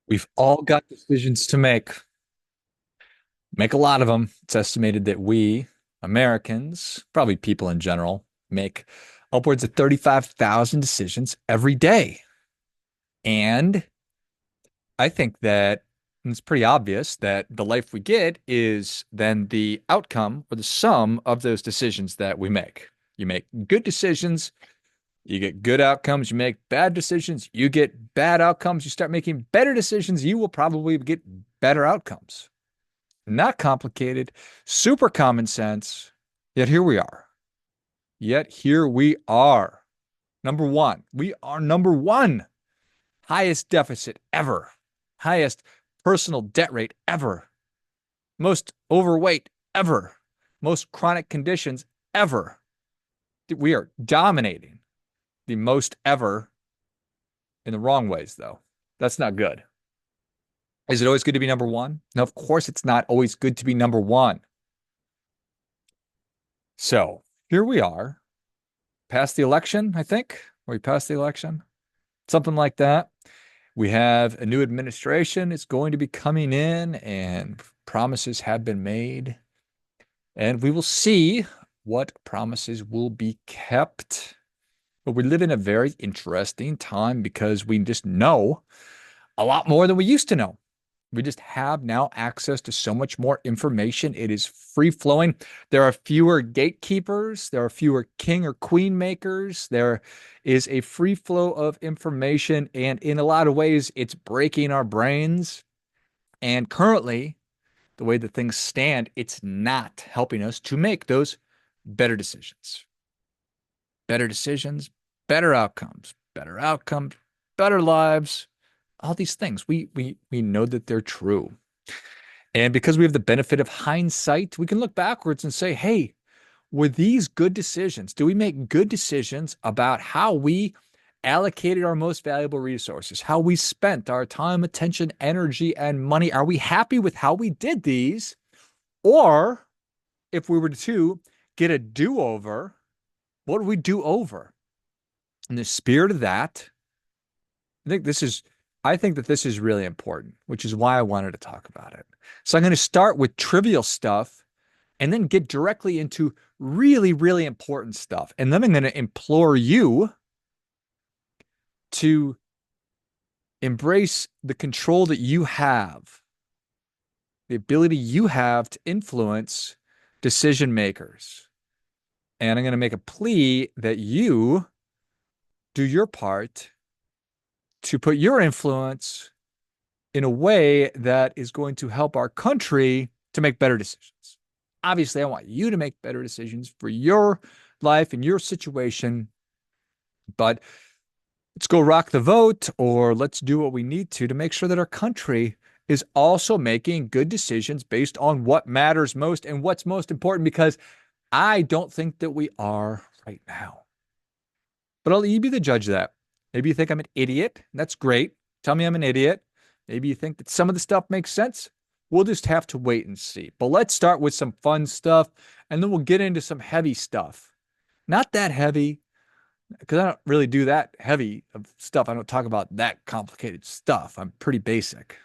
We've all got decisions to make a lot of them. It's estimated that we, Americans, probably people in general, make upwards of 35,000 decisions every day. And I think that it's pretty obvious that the life we get is then the outcome or the sum of those decisions that we make. You make good decisions, you get good outcomes. You make bad decisions, you get bad outcomes. You start making better decisions, you will probably get better outcomes. Not complicated, super common sense. Yet here we are. Yet here we are. Number one. We are number one. Highest deficit ever. Highest personal debt rate ever. Most overweight ever. Most chronic conditions ever. We are dominating the most ever in the wrong ways, though. That's not good. Is it always good to be number one? No, of course it's not always good to be number one. So here we are, past the election, I think. We passed the election, something like that. We have a new administration. It's going to be coming in, and promises have been made. And we will see what promises will be kept. But we live in a very interesting time because we just know a lot more than we used to know. We just have now access to so much more information. It is free flowing. There are fewer gatekeepers. There are fewer king or queen makers. There is a free flow of information. And in a lot of ways, it's breaking our brains. And currently, the way that things stand, it's not helping us to make those better decisions. Better decisions, better outcomes, better lives, all these things. We know that they're true. And because we have the benefit of hindsight, we can look backwards and say, hey, were these good decisions? Do we make good decisions about how we allocated our most valuable resources, how we spent our time, attention, energy, and money? Are we happy with how we did these? Or if we were to get a do-over, what would we do over? In the spirit of that, I think this is I think that this is really important, which is why I wanted to talk about it. So I'm going to start with trivial stuff and then get directly into really, really important stuff. And then I'm going to implore you to embrace the control that you have, the ability you have to influence decision makers. And I'm going to make a plea that you do your part to put your influence in a way that is going to help our country to make better decisions. Obviously, I want you to make better decisions for your life and your situation, but let's go rock the vote or let's do what we need to make sure that our country is also making good decisions based on what matters most and what's most important, because I don't think that we are right now. But I'll you be the judge of that. Maybe you think I'm an idiot. That's great. Tell me I'm an idiot. Maybe you think that some of the stuff makes sense. We'll just have to wait and see. But let's start with some fun stuff and then we'll get into some heavy stuff. Not that heavy, because I don't really do that heavy of stuff. I don't talk about that complicated stuff. I'm pretty basic,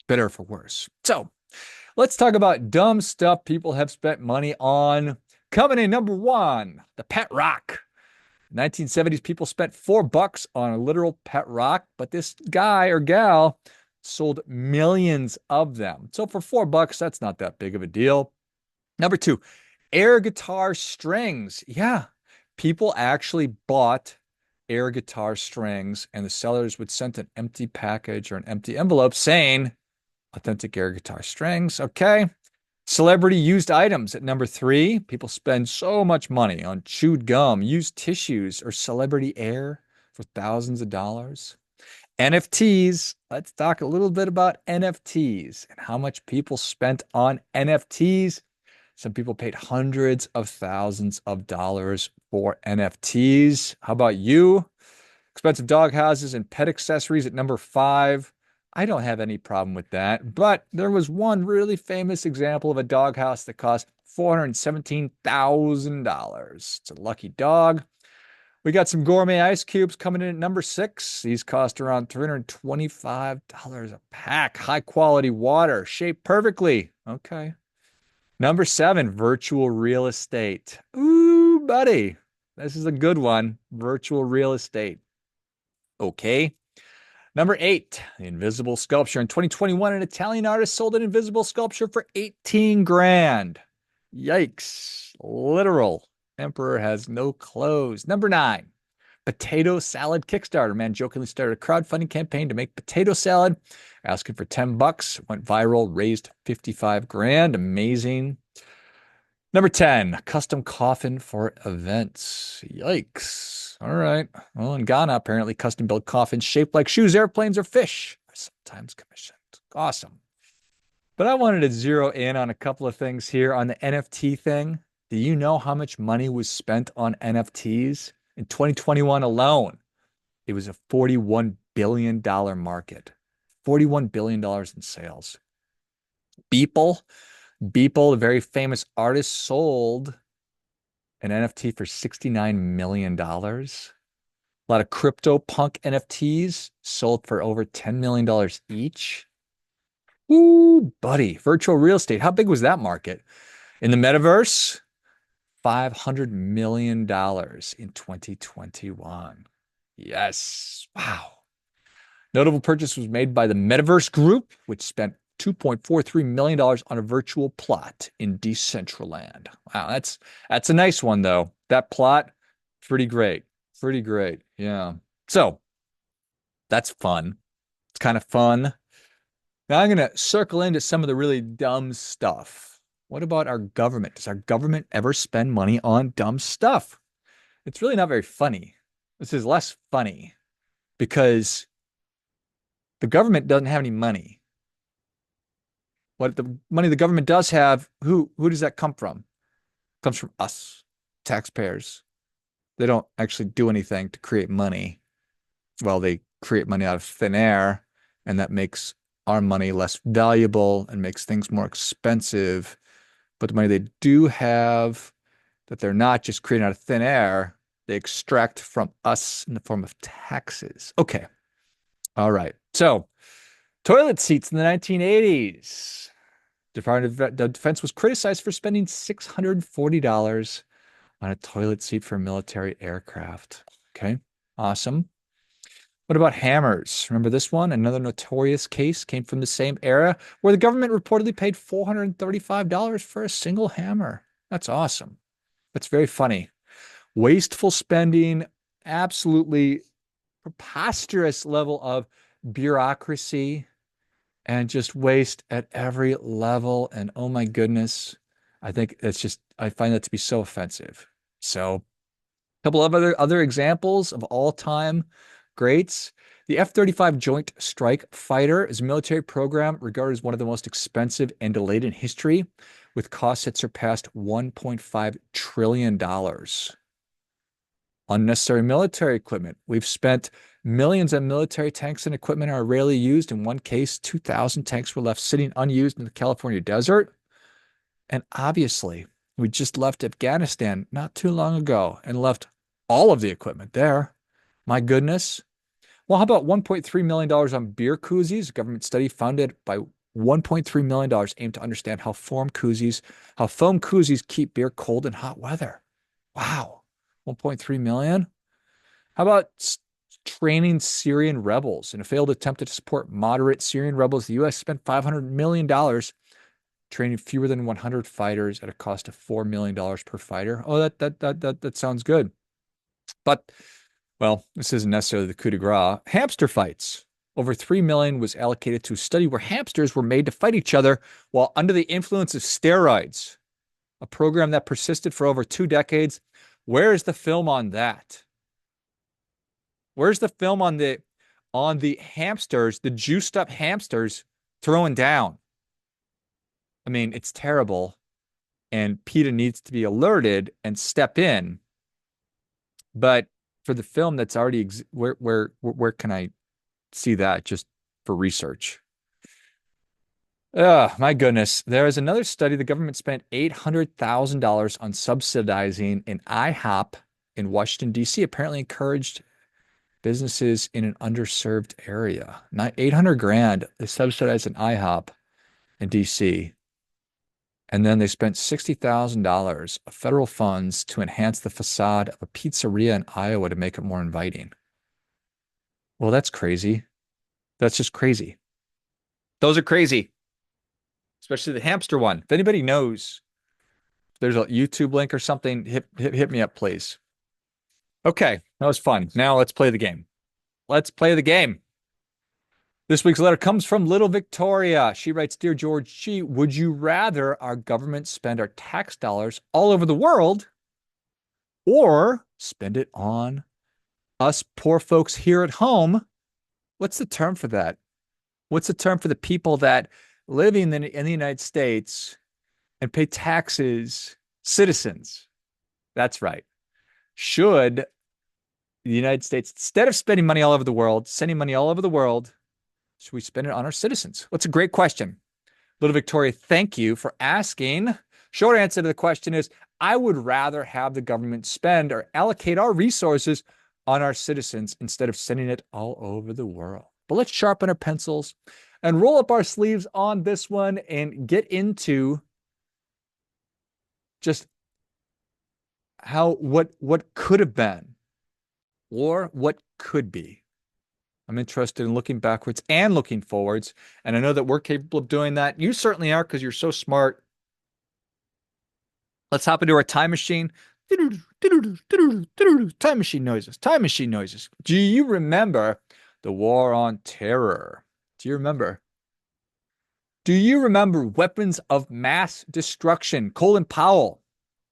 better for worse. So let's talk about dumb stuff people have spent money on. Coming in number one, the pet rock. 1970s, people spent $4 on a literal pet rock, but this guy or gal sold millions of them. So for $4, that's not that big of a deal. Number two, air guitar strings. Yeah, people actually bought air guitar strings, and the sellers would send an empty package or an empty envelope saying authentic air guitar strings. Okay. Celebrity used items at number three. People spend so much money on chewed gum, used tissues, or celebrity air for thousands of dollars. NFTs. Let's talk a little bit about NFTs and how much people spent on NFTs. Some people paid hundreds of thousands of dollars for NFTs. How about you? Expensive dog houses and pet accessories at number five. I don't have any problem with that, but there was one really famous example of a doghouse that cost $417,000. It's a lucky dog. We got some gourmet ice cubes coming in at number six. These cost around $325 a pack. High quality water, shaped perfectly. Okay. Number seven, virtual real estate. Ooh, buddy. This is a good one. Virtual real estate. Okay. Number eight, the invisible sculpture. In 2021, an Italian artist sold an invisible sculpture for 18 grand. Yikes. Literal. Emperor has no clothes. Number nine, potato salad Kickstarter. Man jokingly started a crowdfunding campaign to make potato salad, asking for 10 bucks. Went viral, raised 55 grand. Amazing. Number 10, custom coffin for events. Yikes. All right. Well, in Ghana, apparently custom built coffins shaped like shoes, airplanes, or fish are sometimes commissioned. Awesome. But I wanted to zero in on a couple of things here on the NFT thing. Do you know how much money was spent on NFTs in 2021 alone? It was a $41 billion market, $41 billion in sales. Beeple, the very famous artist, sold an NFT for $69 million. A lot of CryptoPunk NFTs sold for over $10 million each. Ooh, buddy, virtual real estate. How big was that market? In the metaverse, $500 million in 2021. Yes. Wow. Notable purchase was made by the Metaverse Group, which spent $2.43 million on a virtual plot in Decentraland. Wow, that's a nice one though. That plot, pretty great. Pretty great. Yeah. So that's fun. It's kind of fun. Now I'm gonna circle into some of the really dumb stuff. What about our government? Does our government ever spend money on dumb stuff? It's really not very funny. This is less funny because the government doesn't have any money. What the money the government does have, who does that come from? It comes from us, taxpayers. They don't actually do anything to create money. Well, they create money out of thin air, and that makes our money less valuable and makes things more expensive. But the money they do have that they're not just creating out of thin air, they extract from us in the form of taxes. Okay. All right. So, toilet seats in the 1980s. Department of Defense was criticized for spending $640 on a toilet seat for military aircraft. Okay, awesome. What about hammers? Remember this one? Another notorious case came from the same era where the government reportedly paid $435 for a single hammer. That's awesome. That's very funny. Wasteful spending, absolutely preposterous level of bureaucracy and just waste at every level. And oh my goodness, I think I find that to be so offensive. So, a couple of other examples of all-time greats. The F-35 Joint Strike Fighter is a military program regarded as one of the most expensive and delayed in history, with costs that surpassed $1.5 trillion. Unnecessary military equipment. We've spent millions on military tanks and equipment are rarely used. In one case, 2,000 tanks were left sitting unused in the California desert. And obviously, we just left Afghanistan not too long ago and left all of the equipment there. My goodness. Well, how about $1.3 million on beer koozies? A government study funded by $1.3 million aimed to understand how foam koozies keep beer cold in hot weather. Wow. 1.3 million. How about training Syrian rebels? In a failed attempt to support moderate Syrian rebels, the U.S. spent $500 million training fewer than 100 fighters at a cost of $4 million per fighter. Oh, that sounds good. But, well, this isn't necessarily the coup de grace. Hamster fights. Over 3 million was allocated to a study where hamsters were made to fight each other while under the influence of steroids. A program that persisted for over 2 decades. Where is the film on that? Where's the film on the hamsters, the juiced up hamsters throwing down? I mean, it's terrible. And PETA needs to be alerted and step in. But for the film that's already where can I see that just for research? Oh, my goodness. There is another study. The government spent $800,000 on subsidizing an IHOP in Washington, D.C. apparently encouraged businesses in an underserved area. Not 800 grand. They subsidized an IHOP in DC. And then they spent $60,000 of federal funds to enhance the facade of a pizzeria in Iowa to make it more inviting. Well, that's crazy. That's just crazy. Those are crazy, especially the hamster one. If anybody knows, if there's a YouTube link or something, hit me up, please. Okay, that was fun. Now let's play the game. Let's play the game. This week's letter comes from Little Victoria. She writes, Dear George G., would you rather our government spend our tax dollars all over the world or spend it on us poor folks here at home? What's the term for that? What's the term for the people that live in the United States and pay taxes? Citizens. That's right. Should the United States, instead of spending money all over the world, sending money all over the world, should we spend it on our citizens? What's a great question. Little Victoria, thank you for asking. Short answer to the question is, I would rather have the government spend or allocate our resources on our citizens instead of sending it all over the world. But let's sharpen our pencils and roll up our sleeves on this one and get into just what could have been or what could be. I'm interested in looking backwards and looking forwards. And I know that we're capable of doing that. You certainly are because you're so smart. Let's hop into our time machine. Time machine noises. Time machine noises. Do you remember the War on Terror? Do you remember? Do you remember weapons of mass destruction? Colin Powell,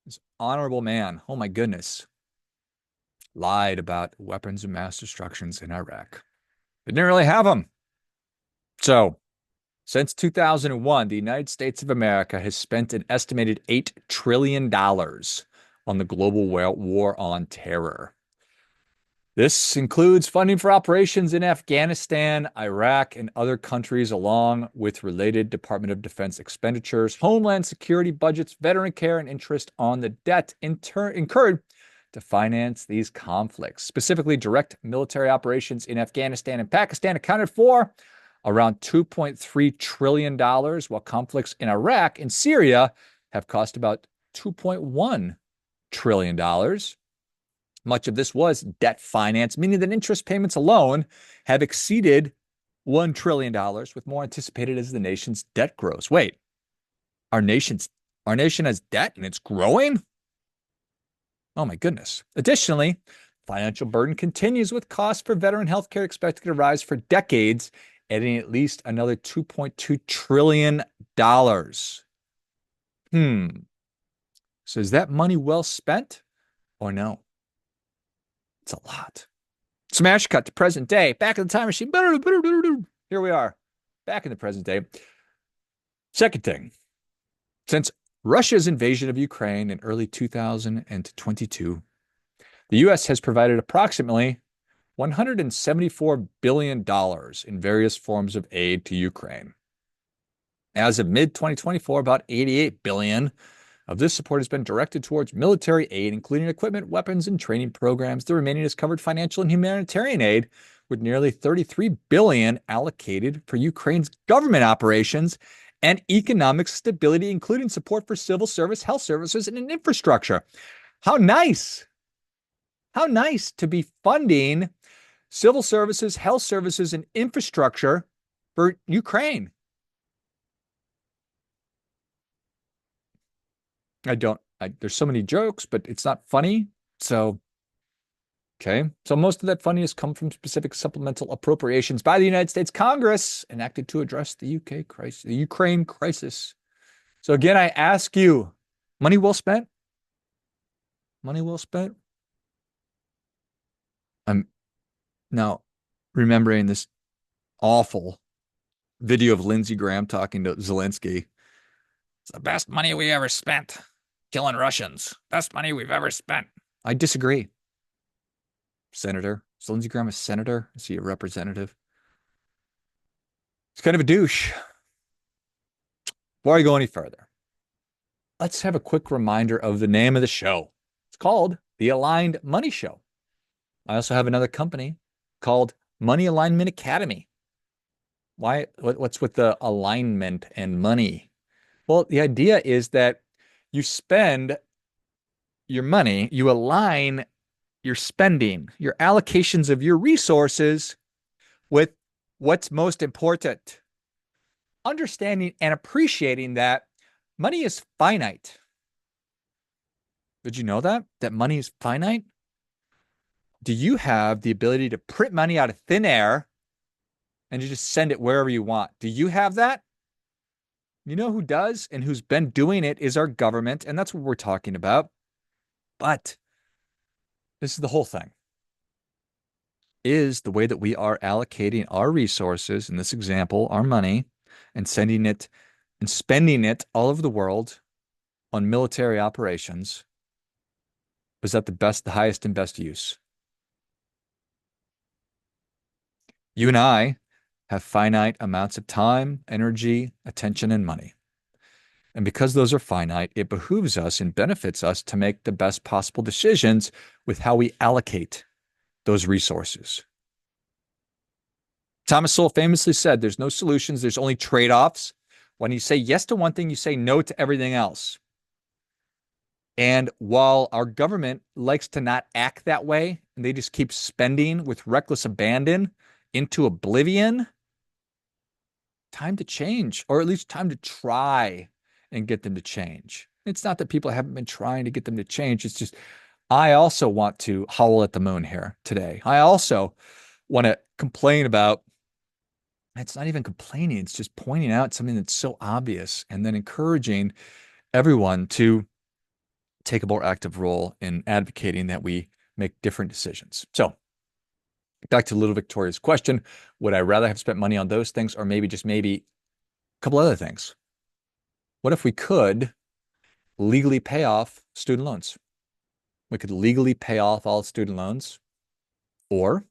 this honorable man, oh my goodness, lied about weapons of mass destructions in Iraq. They didn't really have them. So, since 2001, the United States of America has spent an estimated $8 trillion on the global war on terror. This includes funding for operations in Afghanistan, Iraq, and other countries, along with related Department of Defense expenditures, homeland security budgets, veteran care, and interest on the debt incurred to finance these conflicts. Specifically, direct military operations in Afghanistan and Pakistan accounted for around $2.3 trillion, while conflicts in Iraq and Syria have cost about $2.1 trillion. Much of this was debt finance, meaning that interest payments alone have exceeded $1 trillion, with more anticipated as the nation's debt grows. Wait, our nation has debt and it's growing? Oh my goodness. Additionally, financial burden continues with costs for veteran health care expected to rise for decades, adding at least another $2.2 trillion. So is that money well spent or no? It's a lot. Smash cut to present day. Back in the time machine. Here we are. Back in the present day. Second thing. Since Russia's invasion of Ukraine in early 2022, the U.S. has provided approximately $174 billion in various forms of aid to Ukraine. As of mid-2024, about $88 billion of this support has been directed towards military aid, including equipment, weapons, and training programs. The remaining has covered financial and humanitarian aid, with nearly $33 billion allocated for Ukraine's government operations and economic stability, including support for civil service, health services, and infrastructure. How nice! How nice to be funding civil services, health services, and infrastructure for Ukraine. There's so many jokes, but it's not funny. So, okay. So most of that funny has come from specific supplemental appropriations by the United States Congress enacted to address the Ukraine crisis. So again, I ask you, money well spent? Money well spent? I'm now remembering this awful video of Lindsey Graham talking to Zelensky. It's the best money we ever spent killing Russians. Best money we've ever spent. I disagree. Senator. Is Lindsey Graham a senator? Is he a representative? He's kind of a douche. Before I go any further, let's have a quick reminder of the name of the show. It's called The Aligned Money Show. I also have another company called Money Alignment Academy. Why? What's with the alignment and money? Well, the idea is that you spend your money, you align your spending, your allocations of your resources with what's most important. Understanding and appreciating that money is finite. Did you know that? That money is finite? Do you have the ability to print money out of thin air and you just send it wherever you want? Do you have that? You know who does and who's been doing it is our government, and that's what we're talking about. But this is the whole thing. Is the way that we are allocating our resources, in this example, our money, and sending it and spending it all over the world on military operations, was that the highest and best use? You and I have finite amounts of time, energy, attention, and money. And because those are finite, it behooves us and benefits us to make the best possible decisions with how we allocate those resources. Thomas Sowell famously said, there's no solutions, there's only trade-offs. When you say yes to one thing, you say no to everything else. And while our government likes to not act that way, and they just keep spending with reckless abandon into oblivion, time to change, or at least time to try and get them to change. It's not that people haven't been trying to get them to change. It's just, I also want to howl at the moon here today. I also want to complain about, it's not even complaining, it's just pointing out something that's so obvious and then encouraging everyone to take a more active role in advocating that we make different decisions. So back to little Victoria's question, would I rather have spent money on those things or maybe just maybe a couple other things? What if we could legally pay off student loans? We could legally pay off all student loans. Or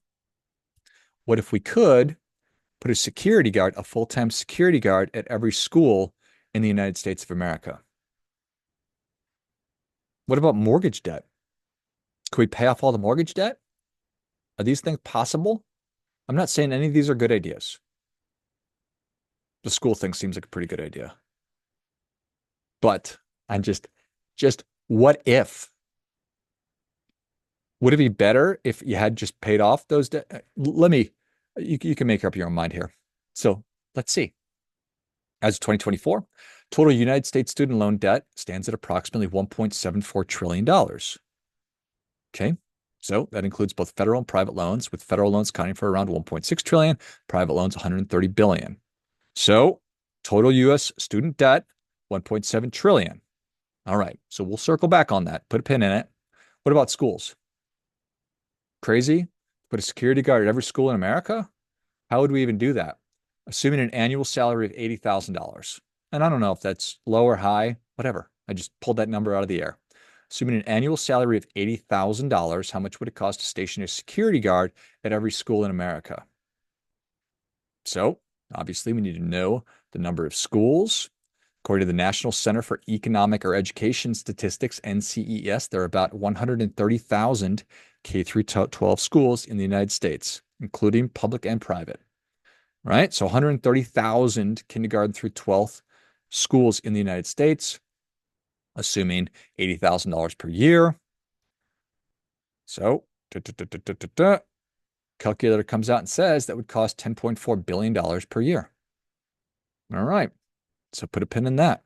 what if we could put a security guard, a full-time security guard at every school in the United States of America? What about mortgage debt? Could we pay off all the mortgage debt? Are these things possible? I'm not saying any of these are good ideas. The school thing seems like a pretty good idea. But I'm just what if? Would it be better if you had just paid off those debt? You can make up your own mind here. So let's see. As of 2024, total United States student loan debt stands at approximately $1.74 trillion. Okay. So that includes both federal and private loans, with federal loans accounting for around 1.6 trillion, private loans 130 billion. So total US student debt, 1.7 trillion. All right. So we'll circle back on that, put a pin in it. What about schools? Crazy? Put a security guard at every school in America? How would we even do that? Assuming an annual salary of $80,000. And I don't know if that's low or high, whatever. I just pulled that number out of the air. Assuming an annual salary of $80,000, how much would it cost to station a security guard at every school in America? So obviously we need to know the number of schools. According to the National Center for Economic or Education Statistics, NCES, there are about 130,000 K through 12 schools in the United States, including public and private. Right? So 130,000 kindergarten through 12th schools in the United States, assuming $80,000 per year. So calculator comes out and says that would cost $10.4 billion per year. All right. So put a pin in that.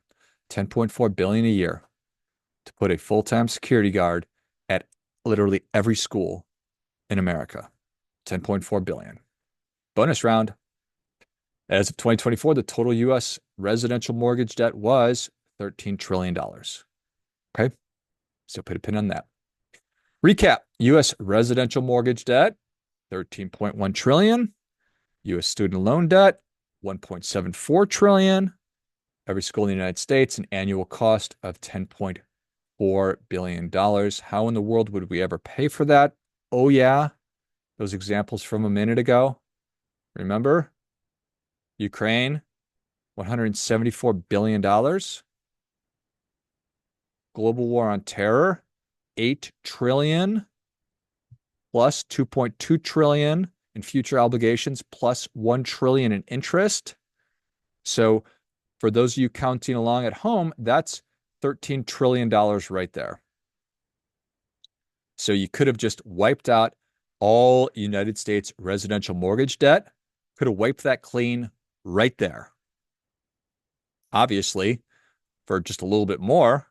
$10.4 billion a year to put a full-time security guard at literally every school in America. $10.4 billion. Bonus round. As of 2024, the total US residential mortgage debt was $13 trillion. Okay. So put a pin on that. Recap. US residential mortgage debt, 13.1 trillion. US student loan debt, 1.74 trillion. Every school in the United States, an annual cost of $10.4 billion. How in the world would we ever pay for that? Oh, yeah. Those examples from a minute ago. Remember? Ukraine, $174 billion. Global war on terror, 2.8 trillion plus 2.2 trillion in future obligations plus 1 trillion in interest. So for those of you counting along at home, that's $13 trillion right there. So you could have just wiped out all United States residential mortgage debt, could have wiped that clean right there. Obviously, for just a little bit more,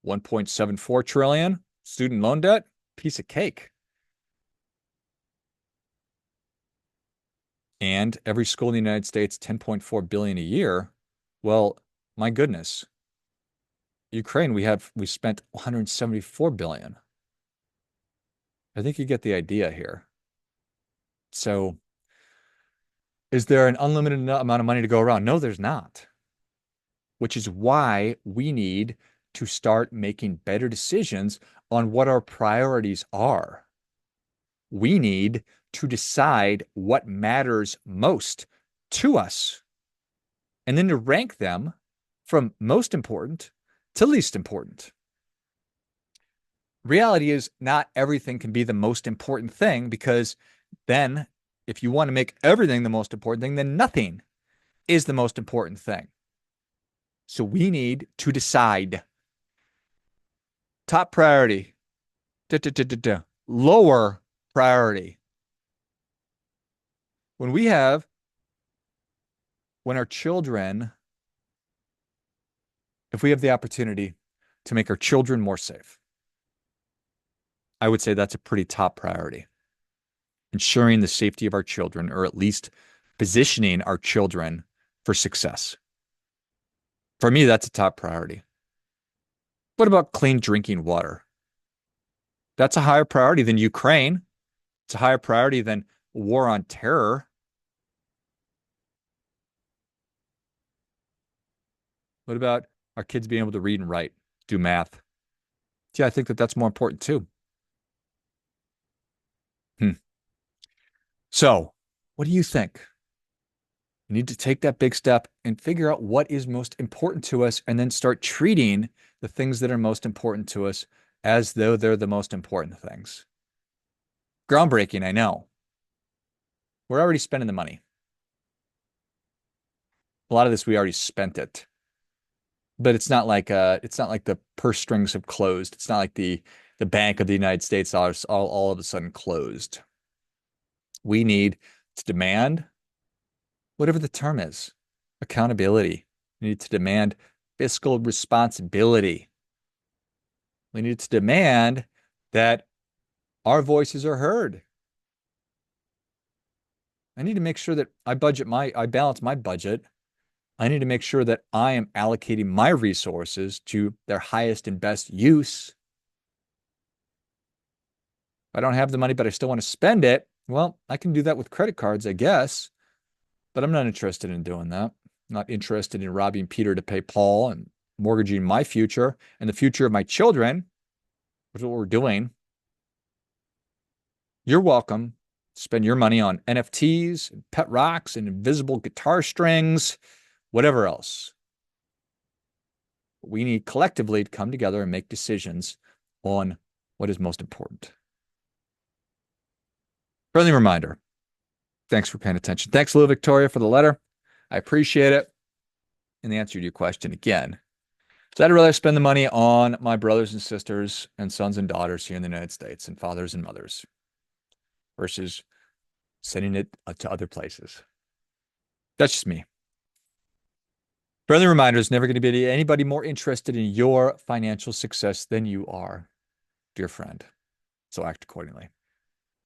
1.74 trillion student loan debt, piece of cake. And every school in the United States, 10.4 billion a year. Well, my goodness. Ukraine, we spent 174 billion. I think you get the idea here. So is there an unlimited amount of money to go around? No, there's not. Which is why we need to start making better decisions on what our priorities are. We need to decide what matters most to us and then to rank them from most important to least important. Reality is not everything can be the most important thing, because then if you want to make everything the most important thing, then nothing is the most important thing. So we need to decide. Top priority, lower priority. When our children, if we have the opportunity to make our children more safe, I would say that's a pretty top priority. Ensuring the safety of our children, or at least positioning our children for success. For me, that's a top priority. What about clean drinking water? That's a higher priority than Ukraine. It's a higher priority than war on terror. What about our kids being able to read and write, do math? Yeah, I think that's more important too. So, what do you think? We need to take that big step and figure out what is most important to us, and then start treating the things that are most important to us as though they're the most important things. Groundbreaking, I know. We're already spending the money. A lot of this, we already spent it. But it's not like the purse strings have closed. It's not like the Bank of the United States all of a sudden closed. We need to demand whatever the term is, accountability. We need to demand fiscal responsibility. We need to demand that our voices are heard. I need to make sure that I balance my budget. I need to make sure that I am allocating my resources to their highest and best use. If I don't have the money, but I still want to spend it, well, I can do that with credit cards, I guess. But I'm not interested in doing that. I'm not interested in robbing Peter to pay Paul and mortgaging my future and the future of my children, which is what we're doing. You're welcome to spend your money on NFTs and pet rocks and invisible guitar strings, whatever else. We need collectively to come together and make decisions on what is most important. Friendly reminder. Thanks for paying attention. Thanks, Lou Victoria, for the letter. I appreciate it. And the answer to your question again is, I'd rather spend the money on my brothers and sisters and sons and daughters here in the United States, and fathers and mothers, versus sending it to other places. That's just me. Friendly reminder, is never going to be anybody more interested in your financial success than you are, dear friend. So act accordingly.